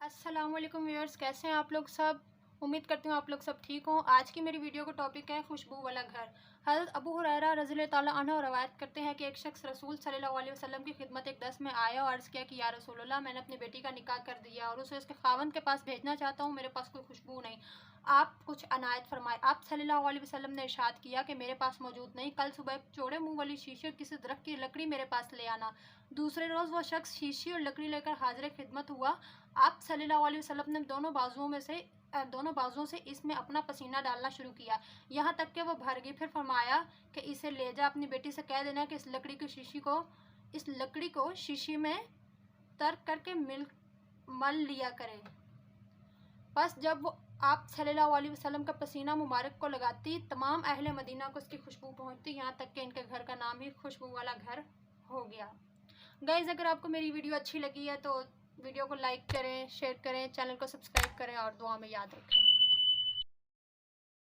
अस्सलामुअलैकुम व्यूअर्स, कैसे हैं आप लोग सब। उम्मीद करती हूँ आप लोग सब ठीक हों। आज की मेरी वीडियो का टॉपिक है खुशबू वाला घर। हज़रत अबू हुरैरा रज़ियल्लाहु ताला अन्हु रवायत करते हैं कि एक शख्स रसूल सल्लल्लाहु अलैहि वसल्लम की खिदमत एक दस में आया और अर्ज़ किया कि या रसूलल्लाह, मैंने अपनी बेटी का निकाह कर दिया और उसे उसके खावंद के पास भेजना चाहता हूँ। मेरे पास कोई खुशबू नहीं, आप कुछ अनायत फरमाए। आप सल्लल्लाहु अलैहि वसल्लम ने इरशाद किया कि मेरे पास मौजूद नहीं, कल सुबह चौड़े मुंह वाली शीशी और किसी दरख्त की लकड़ी मेरे पास ले आना। दूसरे रोज़ वह शख्स शीशी और लकड़ी लेकर हाजिर खिदमत हुआ। आप सल्लल्लाहु अलैहि वसल्लम ने दोनों बाजुओं से इसमें अपना पसीना डालना शुरू किया, यहाँ तक कि वह भर गई। फिर फरमाया कि इसे ले जा, अपनी बेटी से कह देना कि इस लकड़ी को शीशी में तर्क करके मल लिया करे। बस जब वो आप सल्लल्लाहु अलैहि वसल्लम का पसीना मुबारक को लगाती, तमाम अहले मदीना को उसकी खुशबू पहुंचती, यहाँ तक कि इनके घर का नाम ही खुशबू वाला घर हो गया। गाइज़, अगर आपको मेरी वीडियो अच्छी लगी है तो वीडियो को लाइक करें, शेयर करें, चैनल को सब्सक्राइब करें और दुआ में याद रखें।